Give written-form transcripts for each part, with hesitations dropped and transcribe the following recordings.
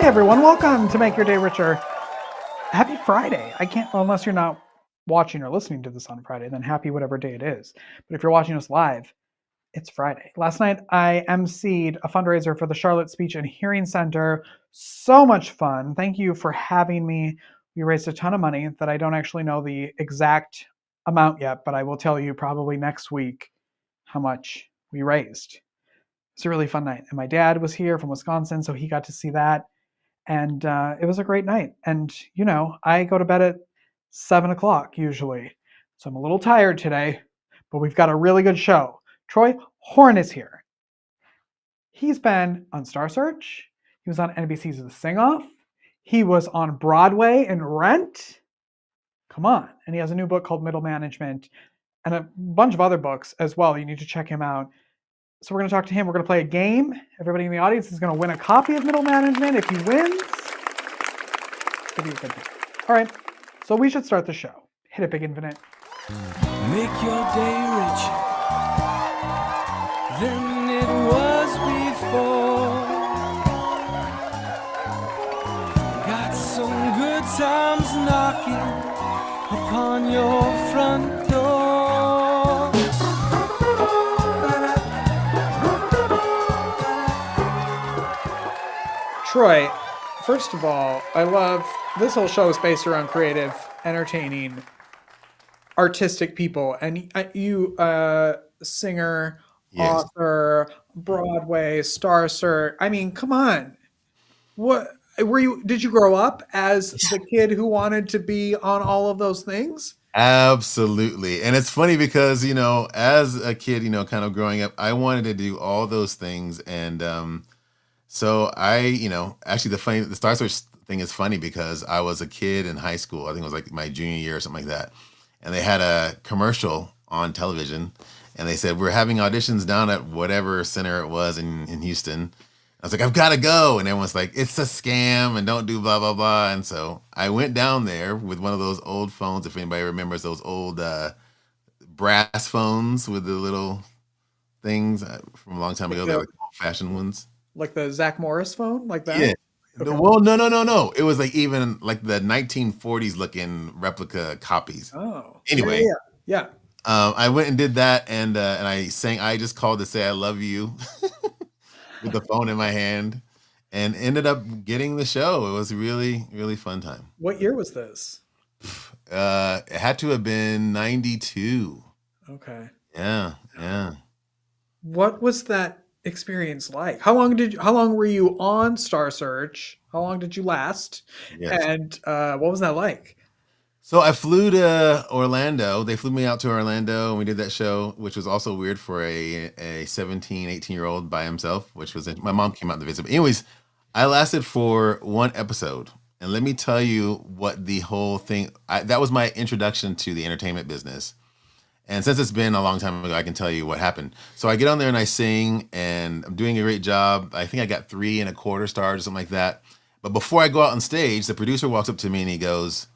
everyone, welcome to Make Your Day Richer. Happy Friday. I can't, well, unless you're not watching or listening to this on Friday, then happy whatever day it is. But if you're watching us live, it's Friday. Last night, I emceed a fundraiser for the Charlotte Speech and Hearing Center. So much fun. Thank you for having me. We raised a ton of money that I don't actually know the exact amount yet, but I will tell you probably next week how much we raised. It's a really fun night. And my dad was here from Wisconsin, so he got to see that. And it was a great night. And, you know, I go to bed at 7 o'clock usually. So I'm a little tired today, but we've got a really good show. Troy Horne is here. He's been on Star Search. He was on NBC's The Sing Off. He was on Broadway in Rent. Come on. And he has a new book called Middle Management and a bunch of other books as well. You need to check him out. So we're going to talk to him. We're going to play a game. Everybody in the audience is going to win a copy of Middle Management. If he wins, it's going to be a good thing. All right. So we should start the show. Hit it, Big Infinite. Make your day richer than it was before. Got some good times knocking upon your front door. Troy, first of all, I love this whole show is based around creative, entertaining, artistic people, and you, singer, Yes. author, Broadway, Star Search. I mean, come on. What were you? Did you grow up as the kid who wanted to be on all of those things? Absolutely. And it's funny because, as a kid, kind of growing up, I wanted to do all those things. And so actually the Star Search thing is funny because I was a kid in high school. I think it was like my junior year or something like that. And they had a commercial on television and they said, we're having auditions down at whatever center it was in Houston. I was like, I've got to go. And everyone's like, it's a scam and don't do blah, blah, blah. And so I went down there with one of those old phones. If anybody remembers those old brass phones with the little things from a long time ago. They're like old fashioned ones. Like the Zach Morris phone, like that? Yeah. Okay. Well, no. It was like even like the 1940s looking replica copies. Oh. Anyway. Yeah. I went and did that and I sang I Just Called to Say I Love You with the phone in my hand and ended up getting the show. It was a really, really fun time. What year was this? It had to have been 92. Okay. Yeah. What was that experience like? How long were you on Star Search? How long did you last? Yes. And what was that like? So I flew to Orlando. They flew me out to Orlando and we did that show, which was also weird for a 17, 18-year-old by himself, which was my mom came out to visit. But anyways, I lasted for one episode. And let me tell you what the whole thing, that was my introduction to the entertainment business. And since it's been a long time ago, I can tell you what happened. So I get on there and I sing and I'm doing a great job. I think I got 3.25 stars or something like that. But before I go out on stage, the producer walks up to me and he goes,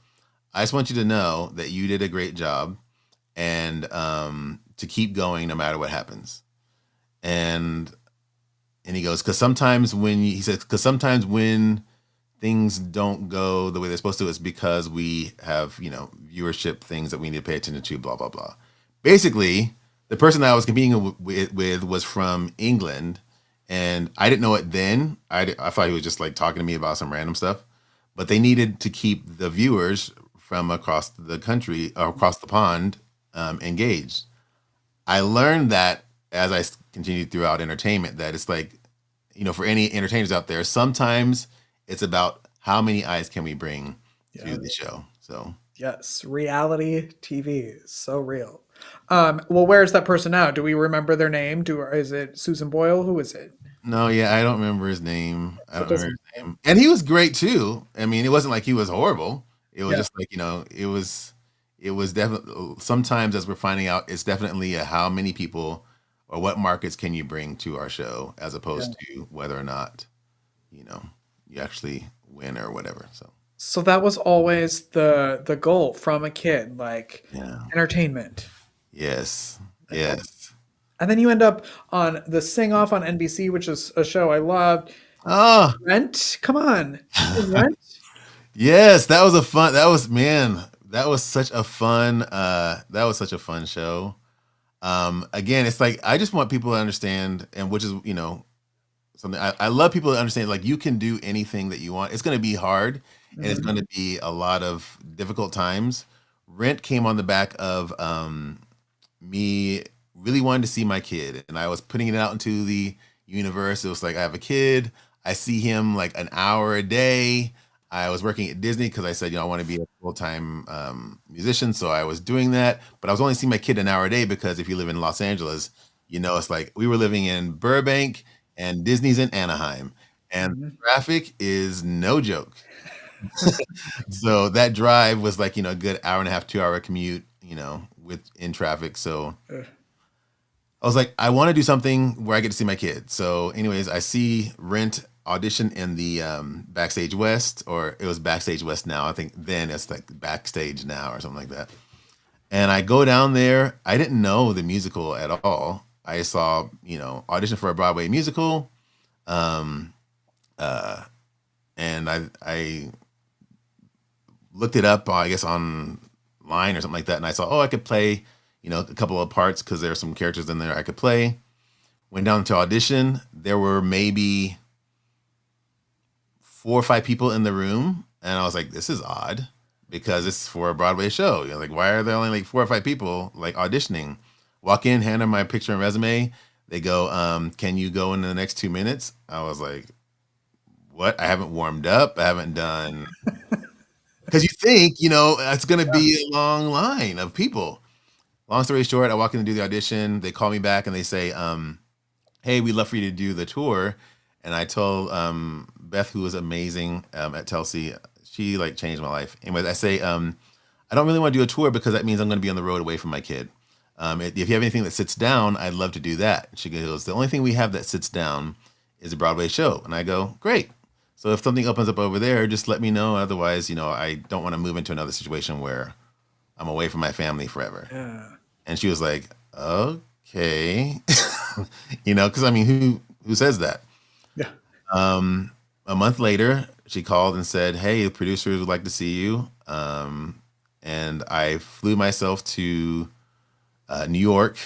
I just want you to know that you did a great job and to keep going no matter what happens. And he goes, because sometimes when things don't go the way they're supposed to, it's because we have, viewership things that we need to pay attention to, blah, blah, blah. Basically, the person that I was competing with was from England and I didn't know it then. I thought he was just like talking to me about some random stuff, but they needed to keep the viewers from across the country or across the pond engaged. I learned that as I continued throughout entertainment, that it's like, for any entertainers out there, sometimes it's about how many eyes can we bring to the show. So yes, reality TV is so real. Well, where's that person now? Do we remember their name? Is it Susan Boyle? Who is it? No, yeah, I don't remember his name. And he was great too. I mean, it wasn't like he was horrible. It was just like, it was definitely, sometimes as we're finding out, it's definitely how many people or what markets can you bring to our show as opposed to whether or not, you actually win or whatever. So that was always the goal from a kid, like entertainment. Yes. And then you end up on the Sing Off on NBC, which is a show I loved. Oh, Rent? Come on. Rent? yes, that was a fun. That was man. That was such a fun. That was such a fun show. Again, it's like I just want people to understand, and which is something I love people to understand. Like you can do anything that you want. It's going to be hard, and it's Mhm. going to be a lot of difficult times. Rent came on the back of me really wanting to see my kid, and I was putting it out into the universe. It was like I have a kid. I see him like an hour a day. I was working at Disney because I said, I want to be a full-time musician. So I was doing that, but I was only seeing my kid an hour a day because if you live in Los Angeles, it's like we were living in Burbank and Disney's in Anaheim, and Mhm. traffic is no joke. So that drive was like, a good hour and a half, 2 hour commute, with in traffic. So Ugh. I was like, I want to do something where I get to see my kid. So, anyways, I see Rent audition in the Backstage West, or it was Backstage West now. I think then it's like Backstage Now or something like that. And I go down there. I didn't know the musical at all. I saw, audition for a Broadway musical. Um, uh, and I looked it up, I guess, online or something like that. And I saw, I could play, a couple of parts because there are some characters in there I could play. Went down to audition. There were maybe 4 or 5 people in the room. And I was like, this is odd because it's for a Broadway show. Like, why are there only like 4 or 5 people like auditioning? Walk in, hand them my picture and resume. They go, can you go in the next 2 minutes? I was like, what? I haven't warmed up. I haven't done. Because you think, it's going to be a long line of people. Long story short, I walk in to do the audition. They call me back and they say, hey, we'd love for you to do the tour. And I told Beth, who was amazing at Telsey, she like changed my life. Anyways, I say, I don't really want to do a tour because that means I'm going to be on the road away from my kid. If you have anything that sits down, I'd love to do that. She goes, the only thing we have that sits down is a Broadway show. And I go, great. So if something opens up over there, just let me know. Otherwise, I don't want to move into another situation where I'm away from my family forever. Yeah. And she was like, okay. Because I mean, who says that? Yeah. A month later, she called and said, hey, the producers would like to see you. And I flew myself to New York,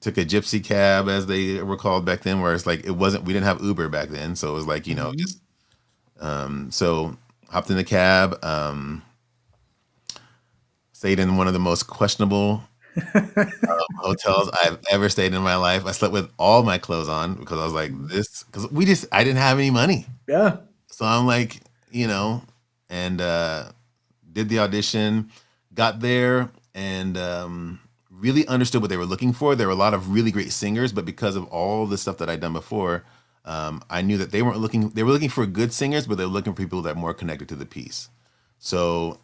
took a gypsy cab, as they were called back then, where it's like, we didn't have Uber back then. So it was like, just, so hopped in the cab, stayed in one of the most questionable hotels I've ever stayed in my life. I slept with all my clothes on because I was like, I didn't have any money. Yeah. So I'm like, and did the audition, got there, and really understood what they were looking for. There were a lot of really great singers, but because of all the stuff that I'd done before, I knew that they were looking for good singers, but they were looking for people that were more connected to the piece. So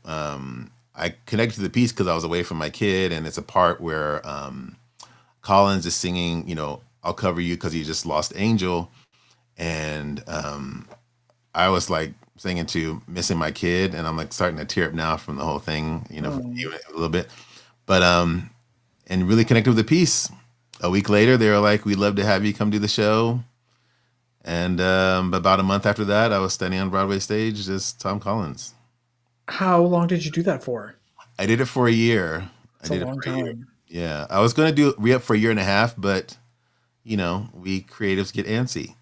I connected to the piece because I was away from my kid, and it's a part where Collins is singing, I'll cover you because he just lost Angel. And I was like singing to missing my kid, and I'm like starting to tear up now from the whole thing, a little bit. But and really connected with the piece. A week later, they were like, we'd love to have you come do the show. And about a month after that, I was standing on Broadway stage as Tom Collins. How long did you do that for? I did it for a year. It's a long time. Yeah. I was going to do re-up for a year and a half, but, we creatives get antsy.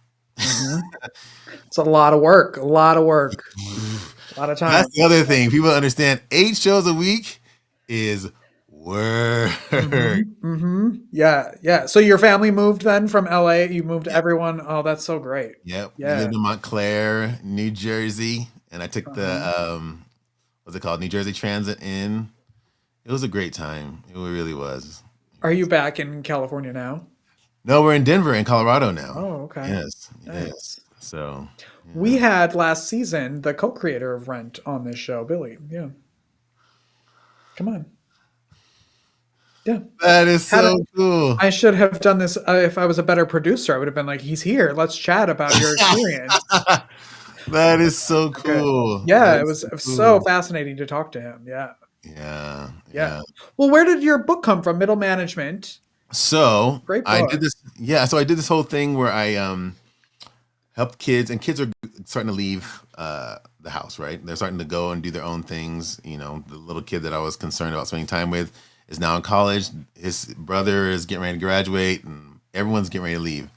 It's a lot of work. A lot of work. A lot of time. That's the other thing. People understand 8 shows a week is work. Yeah. Yeah. So your family moved then from LA? You moved everyone? Oh, that's so great. Yep. Yeah. We lived in Montclair, New Jersey. And I took the, what's it called? New Jersey Transit in. It was a great time. It really was. Are you back in California now? No, we're in Denver, in Colorado now. Oh, okay. Yes. Nice. Yes. So. Yeah. We had last season the co-creator of Rent on this show, Billy. Yeah. Come on. Yeah. That is so cool. I should have done this if I was a better producer. I would have been like, he's here. Let's chat about your experience. That is so cool. Okay. Yeah, That it was is so cool. fascinating to talk to him. Yeah. Yeah. Well, where did your book come from? Middle Management. So Great book. I did this. Yeah. So I did this whole thing where I help kids, and kids are starting to leave the house, right? They're starting to go and do their own things. You know, the little kid that I was concerned about spending time with is now in college. His brother is getting ready to graduate, and everyone's getting ready to leave.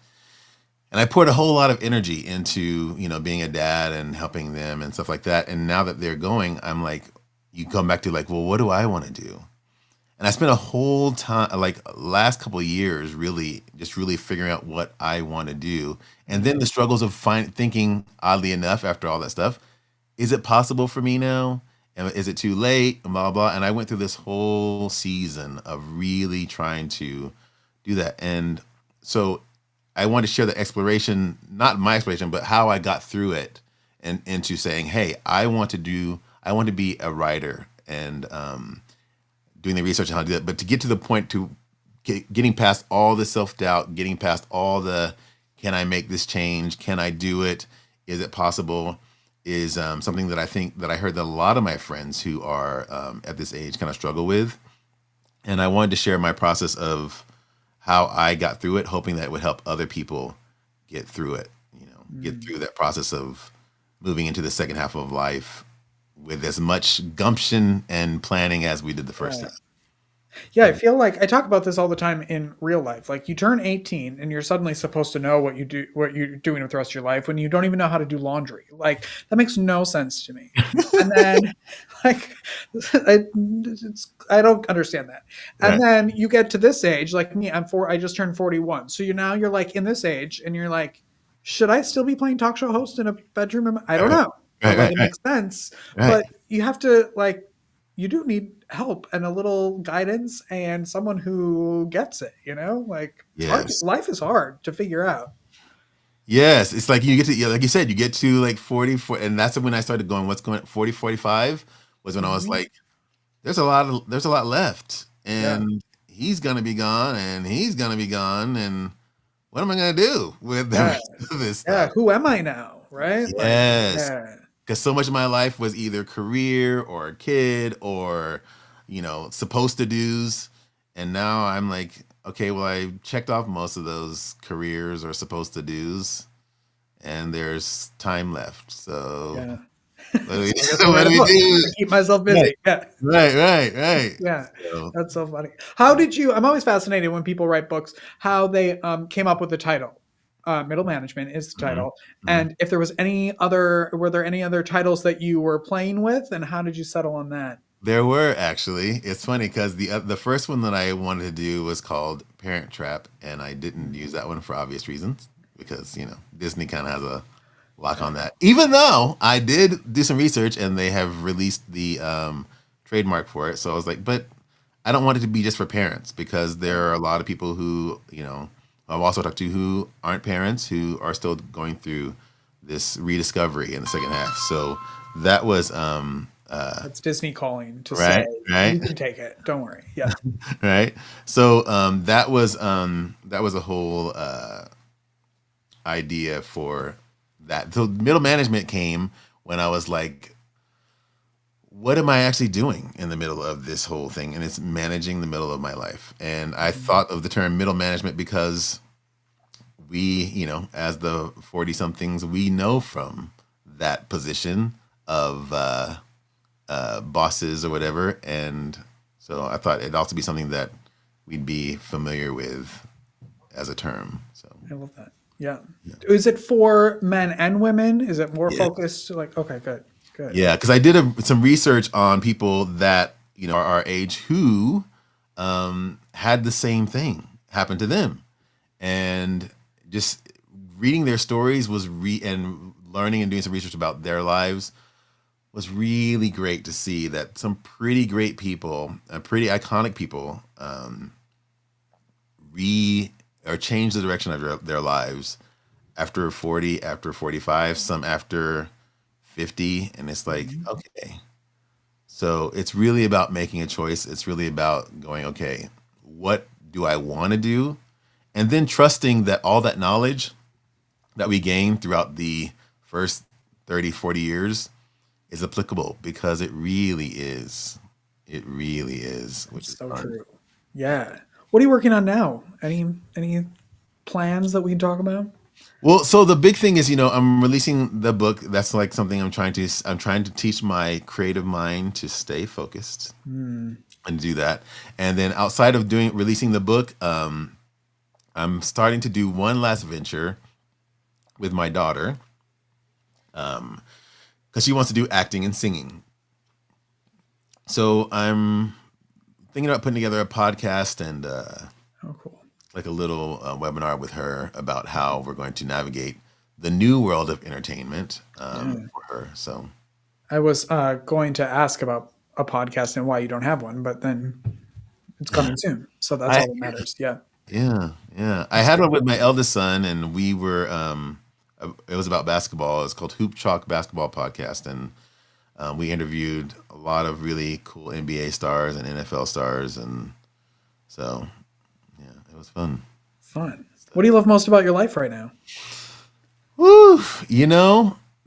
And I poured a whole lot of energy into, you know, being a dad and helping them and stuff like that. And now that they're going, I'm like, you come back to like, well, what do I want to do? And I spent a whole time, like last couple of years, really figuring out what I want to do. And then the struggles of thinking, oddly enough, after all that stuff, is it possible for me now? And is it too late? And blah, blah. And I went through this whole season of really trying to do that. And so I wanted to share the exploration, not my exploration, but how I got through it and into saying, hey, I want to be a writer and doing the research on how to do that. But to get to the point to getting past all the self-doubt, getting past all the, can I make this change? Can I do it? Is it possible? Is something that I think that I heard that a lot of my friends who are at this age kind of struggle with. And I wanted to share my process of how I got through it, hoping that it would help other people get through it, you know, get through that process of moving into the second half of life with as much gumption and planning as we did the first time. Yeah, I feel like I talk about this all the time in real life. Like you turn 18 and you're suddenly supposed to know what you're doing with the rest of your life when you don't even know how to do laundry. Like that makes no sense to me. And then like I don't understand that. And then you get to this age, like me, I just turned 41. So you're like in this age and you're like, should I still be playing talk show host in a bedroom? I don't know. It makes sense. But you have to like, you do need help and a little guidance and someone who gets it, you know, like life is hard to figure out. Yes. It's like you get to, like you said, you get to like 40, and that's when I started going, 40, 45 was when I was like, there's a lot left and he's going to be gone and he's going to be gone. And what am I going to do with the rest of this stuff? Who am I now? Right. Yes. Because so much of my life was either career or a kid or, you know, supposed to do's. And now I'm like, okay, well, I checked off most of those careers or supposed to do's and there's time left. So what do we do? Keep myself busy. Right. Yeah. So. That's so funny. I'm always fascinated when people write books, how they came up with the title. Middle Management is the title. And if there was were there any other titles that you were playing with and how did you settle on that? There were actually. It's funny because the first one that I wanted to do was called Parent Trap, and I didn't use that one for obvious reasons because, you know, Disney kind of has a lock on that. Even though I did do some research and they have released the trademark for it. So I was like, but I don't want it to be just for parents because there are a lot of people who, you know, I've also talked to who aren't parents who are still going through this rediscovery in the second half. So that was that's Disney calling to say you can take it. Don't worry. Yeah. Right. So that was a whole idea for that. So Middle Management came when I was like, what am I actually doing in the middle of this whole thing? And it's managing the middle of my life. And I thought of the term middle management because we, you know, as the 40 somethings, we know from that position of bosses or whatever. And so I thought it'd also be something that we'd be familiar with as a term. So I love that. Yeah. Is it for men and women? Is it more focused? Like, okay, good. Yeah, because I did some research on people that, you know, are our age who had the same thing happen to them, and just reading their stories was and learning and doing some research about their lives was really great to see that some pretty great people, pretty iconic people, change the direction of their lives after 40, after 45, some after 50, and it's like, okay. So it's really about making a choice. It's really about going, okay, what do I want to do? And then trusting that all that knowledge that we gain throughout the first 30, 40 years is applicable because it really is. It really is. Which is so true. Yeah. What are you working on now? Any plans that we can talk about? Well, so the big thing is, I'm releasing the book. That's like something I'm trying to teach my creative mind to stay focused Hmm. and do that. And then outside of releasing the book, I'm starting to do one last venture with my daughter, because she wants to do acting and singing. So I'm thinking about putting together a podcast and Oh, cool. like a little webinar with her about how we're going to navigate the new world of entertainment Yeah. for her. So I was going to ask about a podcast and why you don't have one, but then it's coming soon. So that's I all that matters. Yeah. yeah, I That's had good. one with my eldest son, and we were it was about basketball. It's called Hoop Chalk Basketball Podcast, and we interviewed a lot of really cool NBA stars and NFL stars, and so yeah, it was fun. Fun. What do you love most about your life right now? Woo!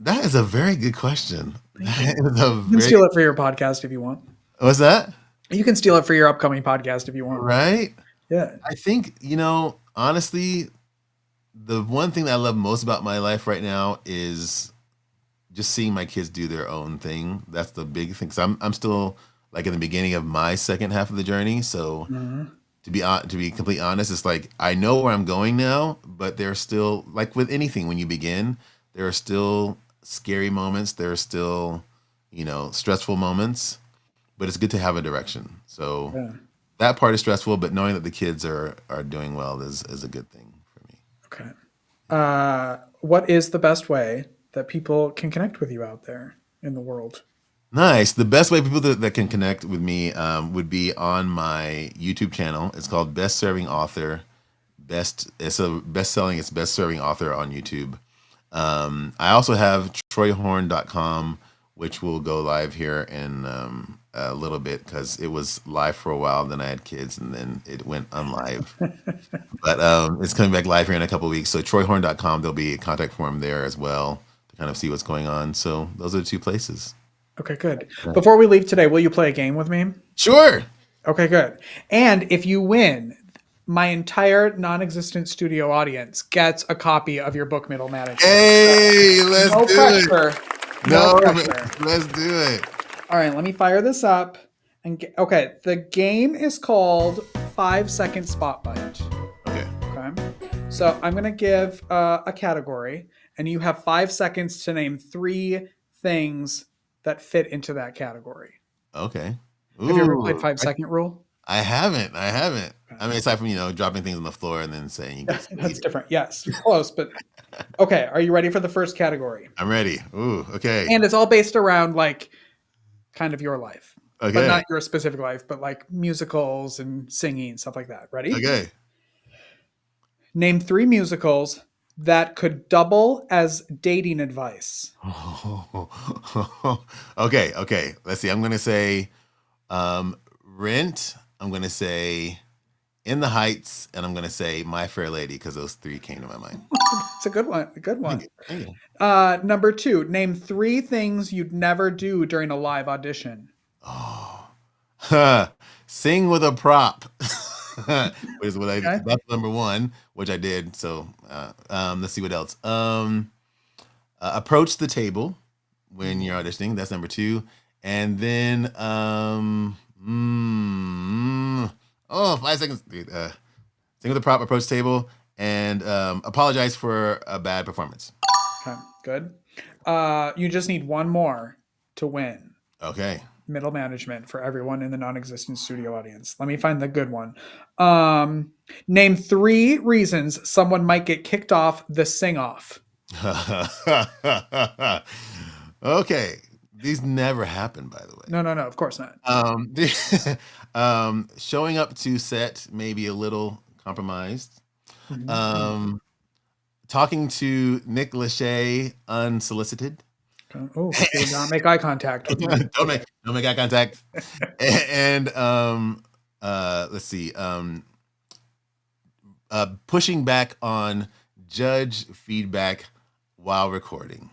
That is a very good question. Thank you. That is a You can very steal it for your podcast if you want. What's that? You can steal it for your upcoming podcast if you want. Right? Yeah. I think, honestly, the one thing that I love most about my life right now is just seeing my kids do their own thing. That's the big thing. Cause I'm still like in the beginning of my second half of the journey. So Mhm. to be completely honest, it's like I know where I'm going now, but there's still, like with anything when you begin, there are still scary moments. There are still, stressful moments, but it's good to have a direction. So Yeah. that part is stressful, but knowing that the kids are doing well is a good thing for me. Okay. What is the best way that people can connect with you out there in the world? Nice. The best way people that can connect with me would be on my YouTube channel. It's called Best Serving Author. It's Best Serving Author on YouTube. I also have TroyHorne.com, which will go live here in a little bit because it was live for a while. Then I had kids, and then it went unlive. But it's coming back live here in a couple of weeks. So TroyHorne.com, there'll be a contact form there as well to kind of see what's going on. So those are the two places. Okay, good. Before we leave today, will you play a game with me? Sure. Okay, good. And if you win, my entire non-existent studio audience gets a copy of your book, Middle Management. Hey, let's No do pressure. it. No, pressure. let's do it. All right, let me fire this up. Okay, the game is called 5-Second Spotlight. Okay. Okay. So I'm going to give a category, and you have 5 seconds to name 3 things that fit into that category. Okay. Have you ever played Ooh, 5-second rule? I haven't. I mean, aside from, dropping things on the floor and then saying you get to That's eat it. different. Yes, close, but okay. Are you ready for the first category? I'm ready. Ooh, okay. And it's all based around like kind of your life, but Okay. not your specific life, but like musicals and singing, stuff like that. Ready? Okay. Name 3 musicals that could double as dating advice. Okay. Let's see. I'm gonna say Rent. I'm gonna say In the Heights, and I'm gonna say My Fair Lady because those 3 came to my mind. It's a good one. A good one. Thank you. Number 2, name 3 things you'd never do during a live audition. Oh, sing with a prop. Is what Okay. that's number 1, which I did. So let's see what else. Approach the table when you're auditioning. That's number 2, and then 5 seconds. Dude, sing with a prop, approach table, and apologize for a bad performance. Okay, good. You just need one more to win. Okay. Middle management for everyone in the non-existent studio audience. Let me find the good one. Name 3 reasons someone might get kicked off the sing-off. Okay. These never happen, by the way. No, of course not. Showing up to set maybe a little compromised. Talking to Nick Lachey unsolicited. Oh, do not make eye contact with me. don't make eye contact. And let's see. Pushing back on judge feedback while recording.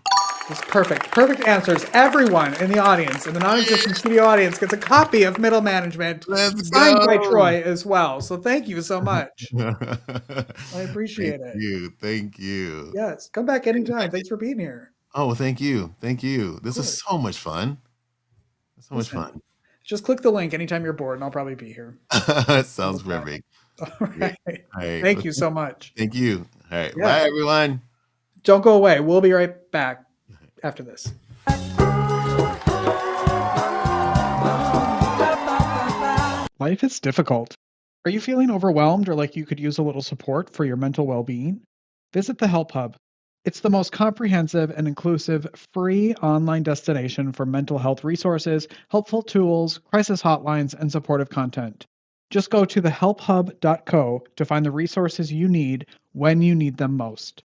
Just perfect. Perfect answers. Everyone in the audience, in the non-existent studio audience, gets a copy of Middle Management Let's signed by go. Troy as well. So thank you so much. I appreciate it. Thank you. Thank you. Yes. Come back anytime. Thanks for being here. Oh, well, thank you. Thank you. This is so much fun. So much Listen, fun. just click the link anytime you're bored, and I'll probably be here. Sounds perfect. All right. All right. Thank you so much. Thank you. All right. Yeah. Bye, everyone. Don't go away. We'll be right back after this. Life is difficult. Are you feeling overwhelmed or like you could use a little support for your mental well-being? Visit the Help Hub. It's the most comprehensive and inclusive free online destination for mental health resources, helpful tools, crisis hotlines, and supportive content. Just go to thehelphub.co to find the resources you need when you need them most.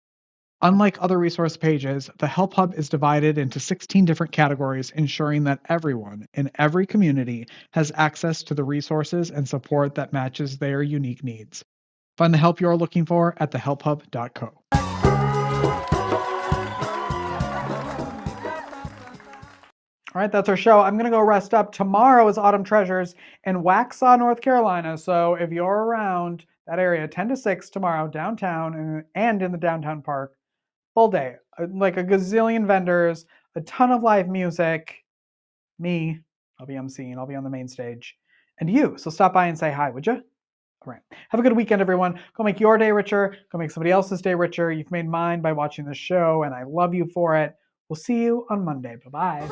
Unlike other resource pages, the Help Hub is divided into 16 different categories, ensuring that everyone in every community has access to the resources and support that matches their unique needs. Find the help you're looking for at thehelphub.co. All right, that's our show. I'm going to go rest up. Tomorrow is Autumn Treasures in Waxhaw, North Carolina. So if you're around that area, 10 to 6 tomorrow, downtown and in the downtown park, full day, like a gazillion vendors, a ton of live music. Me, I'll be emceeing, I'll be on the main stage. And you, so stop by and say hi, would you? All right. Have a good weekend, everyone. Go make your day richer. Go make somebody else's day richer. You've made mine by watching this show, and I love you for it. We'll see you on Monday. Bye-bye.